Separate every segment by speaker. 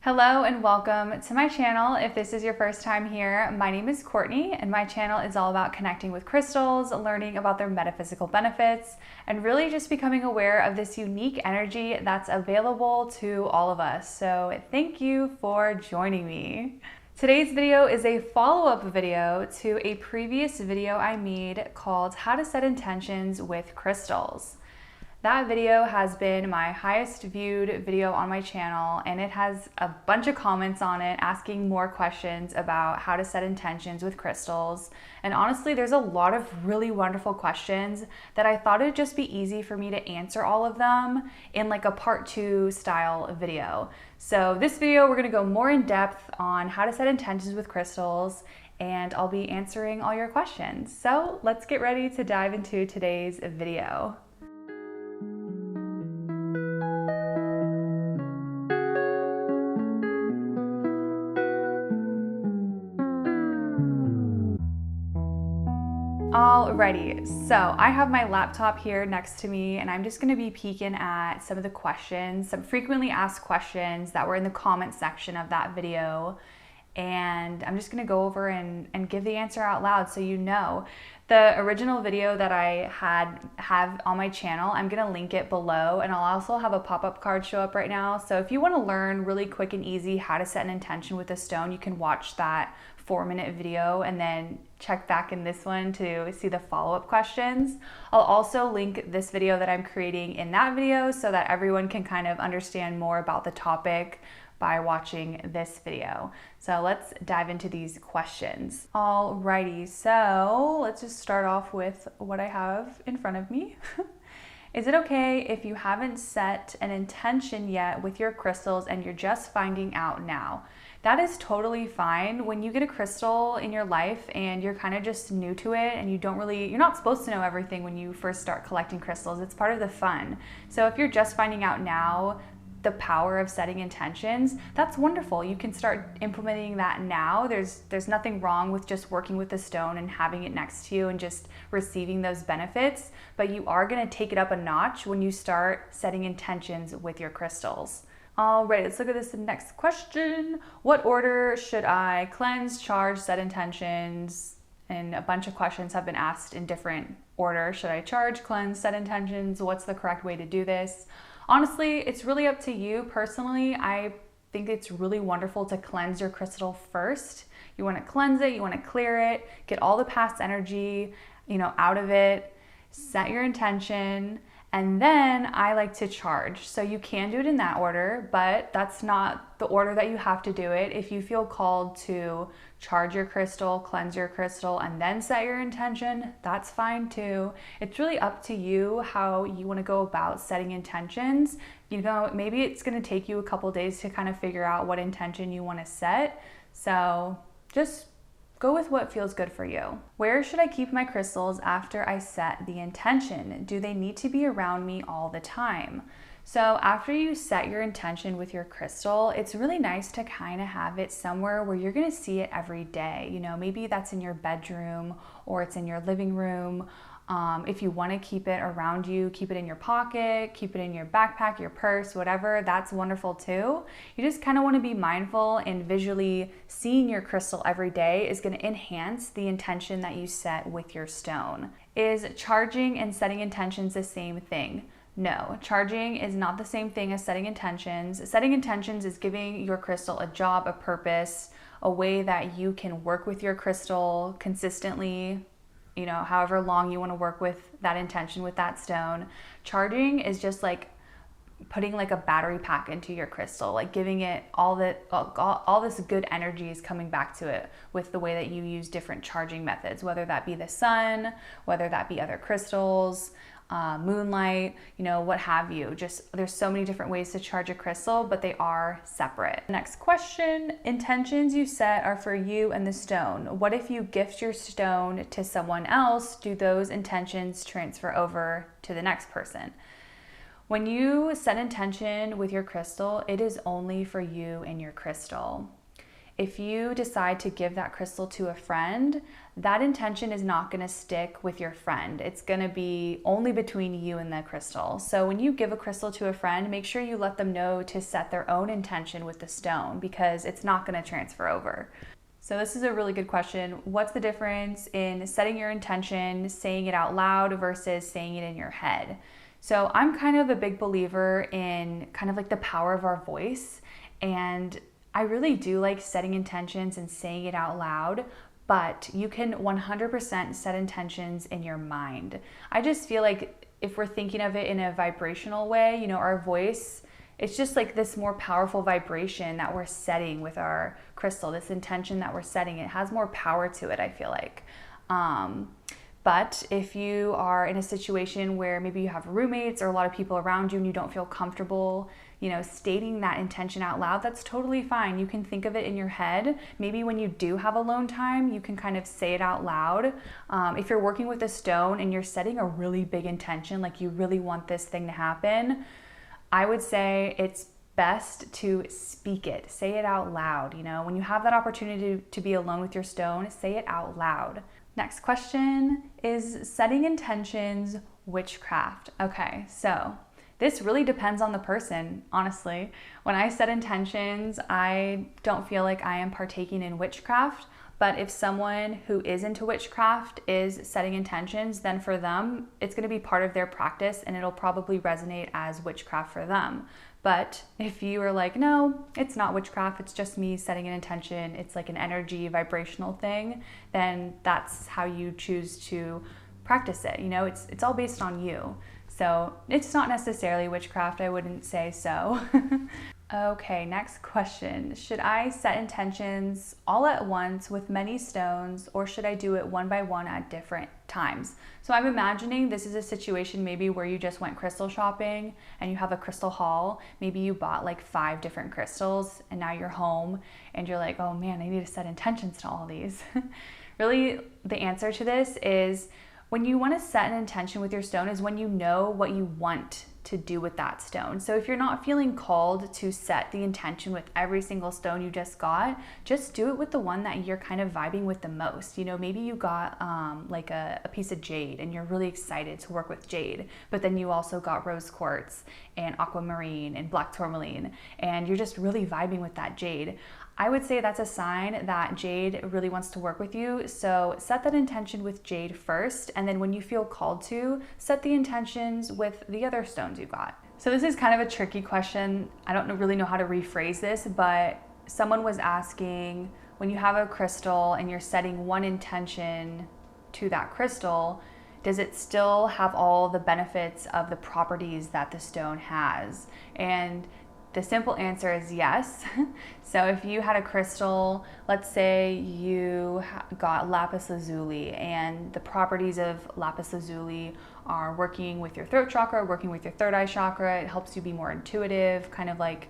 Speaker 1: Hello and welcome to my channel. If this is your first time here, my name is Courtney and my channel is all about connecting with crystals, learning about their metaphysical benefits, and really just becoming aware of this unique energy that's available to all of us. So thank you for joining me. Today's video is a follow-up video to a previous video I made called How to Set Intentions with Crystals. That video has been my highest viewed video on my channel, and it has a bunch of comments on it asking more questions about how to set intentions with crystals. And honestly, there's a lot of really wonderful questions that I thought it'd just be easy for me to answer all of them in like a part 2 style video. So this video, we're gonna go more in depth on how to set intentions with crystals, and I'll be answering all your questions. So let's get ready to dive into today's video. Alrighty, so I have my laptop here next to me and I'm just gonna be peeking at some of the questions, some frequently asked questions that were in the comment section of that video. And I'm just gonna go over and give the answer out loud so you know. The original video that I have on my channel, I'm gonna link it below, and I'll also have a pop-up card show up right now. So if you wanna learn really quick and easy how to set an intention with a stone, you can watch that 4-minute video and then check back in this one to see the follow-up questions. I'll also link this video that I'm creating in that video so that everyone can kind of understand more about the topic by watching this video. So let's dive into these questions. Alrighty, so let's just start off with what I have in front of me. Is it okay if you haven't set an intention yet with your crystals and you're just finding out now? That is totally fine. When you get a crystal in your life and you're kind of just new to it and you're not supposed to know everything when you first start collecting crystals. It's part of the fun. So if you're just finding out now the power of setting intentions, that's wonderful. You can start implementing that now. There's nothing wrong with just working with the stone and having it next to you and just receiving those benefits, but you are gonna take it up a notch when you start setting intentions with your crystals. All right, let's look at this next question. What order should I cleanse, charge, set intentions? And a bunch of questions have been asked in different order. Should I charge, cleanse, set intentions? What's the correct way to do this? Honestly, it's really up to you. Personally, I think it's really wonderful to cleanse your crystal first. You want to cleanse it, you want to clear it, get all the past energy, out of it, set your intention, and then I like to charge. So you can do it in that order, but that's not the order that you have to do it. If you feel called to charge your crystal, cleanse your crystal, and then set your intention, that's fine too. It's really up to you how you want to go about setting intentions. Maybe it's going to take you a couple days to kind of figure out what intention you want to set. So just go with what feels good for you. Where should I keep my crystals after I set the intention? Do they need to be around me all the time? So after you set your intention with your crystal, it's really nice to kind of have it somewhere where you're going to see it every day. Maybe that's in your bedroom or it's in your living room. If you want to keep it around you, keep it in your pocket, keep it in your backpack, your purse, whatever, that's wonderful too. You just kind of want to be mindful, and visually seeing your crystal every day is going to enhance the intention that you set with your stone. Is charging and setting intentions the same thing? No, charging is not the same thing as setting intentions. Setting intentions is giving your crystal a job, a purpose, a way that you can work with your crystal consistently, however long you want to work with that intention with that stone. Charging is just like putting like a battery pack into your crystal, like giving it all this good energy is coming back to it with the way that you use different charging methods, whether that be the sun, whether that be other crystals, moonlight, what have you. Just there's so many different ways to charge a crystal, but they are separate. Next question, intentions you set are for you and the stone. What if you gift your stone to someone else? Do those intentions transfer over to the next person? When you set intention with your crystal, it is only for you and your crystal. if you decide to give that crystal to a friend, that intention is not going to stick with your friend. It's going to be only between you and the crystal. So when you give a crystal to a friend, make sure you let them know to set their own intention with the stone, because it's not going to transfer over. So this is a really good question. What's the difference in setting your intention, saying it out loud versus saying it in your head? So I'm kind of a big believer in kind of like the power of our voice, and I really do like setting intentions and saying it out loud, but you can 100% set intentions in your mind. I just feel like if we're thinking of it in a vibrational way, you know, our voice, it's just like this more powerful vibration that we're setting with our crystal, this intention that we're setting. It has more power to it, I feel like. But if you are in a situation where maybe you have roommates or a lot of people around you and you don't feel comfortable, you know, stating that intention out loud, that's totally fine. You can think of it in your head. Maybe when you do have alone time, you can kind of say it out loud. If you're working with a stone and you're setting a really big intention, like you really want this thing to happen, I would say it's best to speak it, say it out loud. You know, when you have that opportunity to be alone with your stone, say it out loud. Next question is setting intentions witchcraft. Okay, so this really depends on the person, honestly. When I set intentions, I don't feel like I am partaking in witchcraft, but if someone who is into witchcraft is setting intentions, then for them, it's gonna be part of their practice and it'll probably resonate as witchcraft for them. But if you are like, no, it's not witchcraft, it's just me setting an intention, it's like an energy vibrational thing, then that's how you choose to practice it. You know, it's all based on you. So it's not necessarily witchcraft, I wouldn't say so. Okay, next question. Should I set intentions all at once with many stones, or should I do it one by one at different times? So I'm imagining this is a situation maybe where you just went crystal shopping and you have a crystal haul. Maybe you bought like 5 different crystals and now you're home and you're like, oh man, I need to set intentions to all these. Really, the answer to this is when you want to set an intention with your stone is when you know what you want to do with that stone. So if you're not feeling called to set the intention with every single stone you just got, just do it with the one that you're kind of vibing with the most. You know, maybe you got like a piece of jade and you're really excited to work with jade, but then you also got rose quartz and aquamarine and black tourmaline, and you're just really vibing with that jade. I would say that's a sign that jade really wants to work with you. So set that intention with jade first, and then when you feel called to, set the intentions with the other stones you got. So this is kind of a tricky question. I don't really know how to rephrase this, but someone was asking, when you have a crystal and you're setting one intention to that crystal, does it still have all the benefits of the properties that the stone has? And the simple answer is yes. So if you had a crystal, let's say you got lapis lazuli, and the properties of lapis lazuli are working with your throat chakra, working with your third eye chakra. It helps you be more intuitive, kind of like,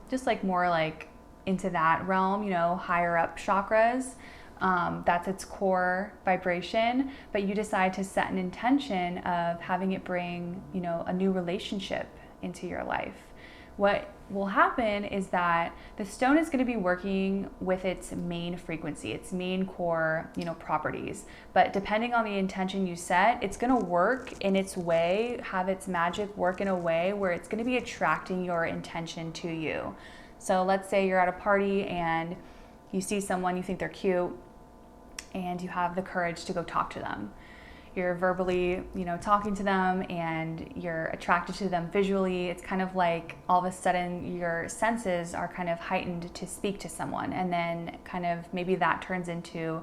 Speaker 1: just like more like into that realm, you know, higher up chakras. That's its core vibration, but you decide to set an intention of having it bring, you know, a new relationship into your life. What will happen is that the stone is going to be working with its main frequency, its main core, you know, properties. But depending on the intention you set, it's going to work in its way, have its magic work in a way where it's going to be attracting your intention to you. So let's say you're at a party and you see someone, you think they're cute, and you have the courage to go talk to them. You're verbally, you know, talking to them and you're attracted to them visually. It's kind of like all of a sudden your senses are kind of heightened to speak to someone, and then kind of maybe that turns into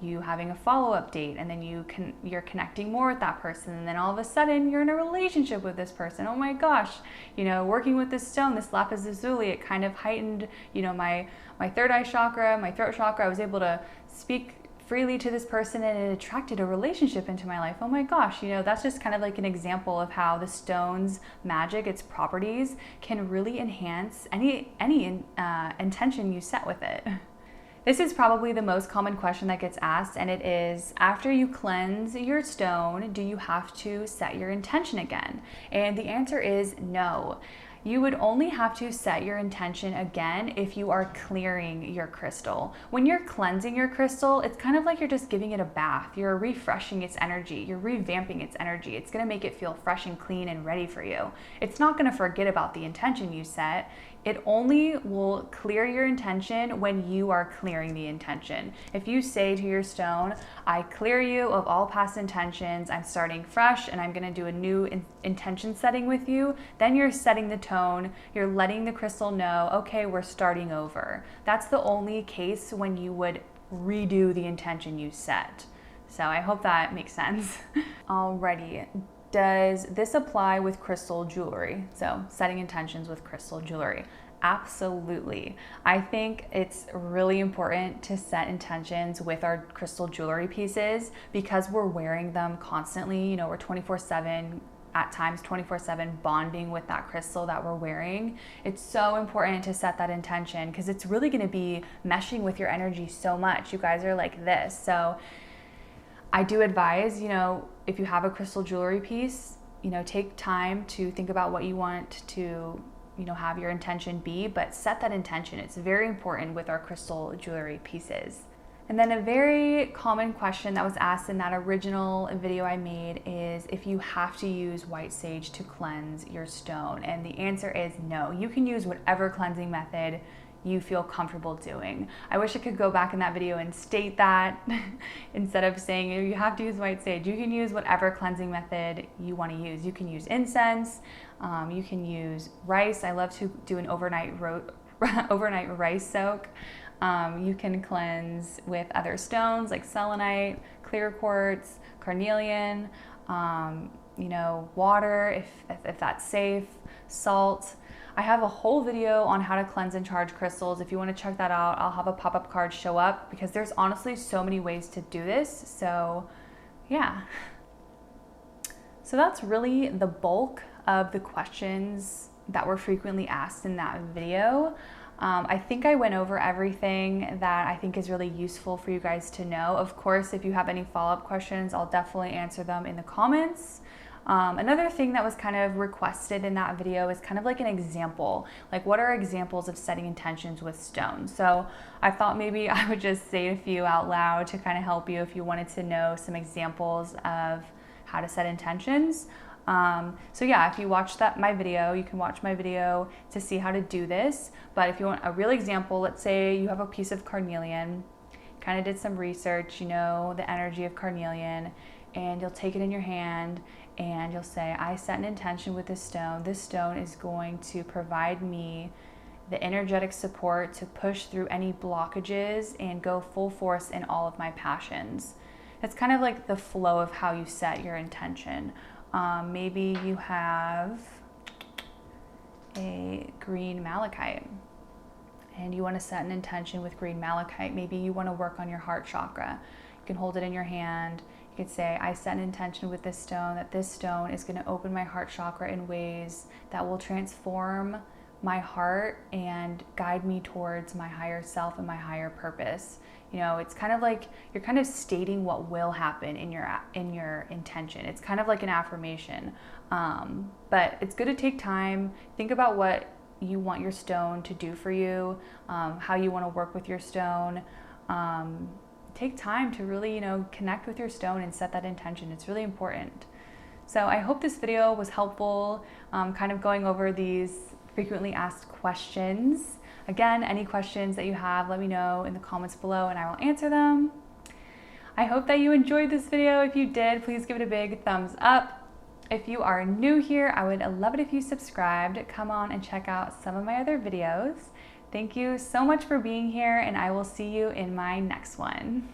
Speaker 1: you having a follow-up date, and then you're connecting more with that person, and then all of a sudden you're in a relationship with this person. Oh my gosh, you know, working with this stone, this lapis lazuli, it kind of heightened, you know, my third eye chakra, my throat chakra. I was able to speak freely to this person and it attracted a relationship into my life. Oh my gosh, you know, that's just kind of like an example of how the stone's magic, its properties, can really enhance any intention you set with it. This is probably the most common question that gets asked, and it is, after you cleanse your stone, do you have to set your intention again? And the answer is no. You would only have to set your intention again if you are clearing your crystal. When you're cleansing your crystal, it's kind of like you're just giving it a bath. You're refreshing its energy. You're revamping its energy. It's going to make it feel fresh and clean and ready for you. It's not going to forget about the intention you set. It only will clear your intention when you are clearing the intention. If you say to your stone, I clear you of all past intentions, I'm starting fresh and I'm going to do a new intention setting with you, then you're setting the tone, you're letting the crystal know, okay, we're starting over. That's the only case when you would redo the intention you set. So I hope that makes sense. Alrighty. Does this apply with crystal jewelry? So setting intentions with crystal jewelry. Absolutely. I think it's really important to set intentions with our crystal jewelry pieces because we're wearing them constantly. You know, we're 24/7, at times 24/7 bonding with that crystal that we're wearing. It's so important to set that intention because it's really going to be meshing with your energy so much. You guys are like this. So I do advise, you know, if you have a crystal jewelry piece, you know, take time to think about what you want to, you know, have your intention be, but set that intention. It's very important with our crystal jewelry pieces. And then a very common question that was asked in that original video I made is if you have to use white sage to cleanse your stone. And the answer is no. You can use whatever cleansing method you feel comfortable doing. I wish I could go back in that video and state that instead of saying you have to use white sage. You can use whatever cleansing method you want to use. You can use incense, you can use rice. I love to do an overnight rice soak. You can cleanse with other stones like selenite, clear quartz, carnelian, you know, water if that's safe, salt. I have a whole video on how to cleanse and charge crystals. If you want to check that out, I'll have a pop-up card show up because there's honestly so many ways to do this. So yeah. So that's really the bulk of the questions that were frequently asked in that video. I think I went over everything that I think is really useful for you guys to know. Of course, if you have any follow-up questions, I'll definitely answer them in the comments. Another thing that was kind of requested in that video is kind of like an example, like what are examples of setting intentions with stones? So I thought maybe I would just say a few out loud to kind of help you if you wanted to know some examples of how to set intentions. So yeah, if you watched my video, you can watch my video to see how to do this. But if you want a real example, let's say you have a piece of carnelian, kind of did some research, you know, the energy of carnelian, and you'll take it in your hand and you'll say, I set an intention with this stone. This stone is going to provide me the energetic support to push through any blockages and go full force in all of my passions. It's kind of like the flow of how you set your intention. Maybe you have a green malachite and you want to set an intention with green malachite. Maybe you want to work on your heart chakra. You can hold it in your hand. You could say, I set an intention with this stone that this stone is going to open my heart chakra in ways that will transform my heart and guide me towards my higher self and my higher purpose. You know, it's kind of like you're kind of stating what will happen in your intention. It's kind of like an affirmation, but it's good to take time, think about what you want your stone to do for you, how you want to work with your stone. Take time to really, you know, connect with your stone and set that intention. It's really important. So I hope this video was helpful, kind of going over these frequently asked questions. Again, any questions that you have, let me know in the comments below and I will answer them. I hope that you enjoyed this video. If you did, please give it a big thumbs up. If you are new here, I would love it if you subscribed. Come on and check out some of my other videos. Thank you so much for being here, and I will see you in my next one.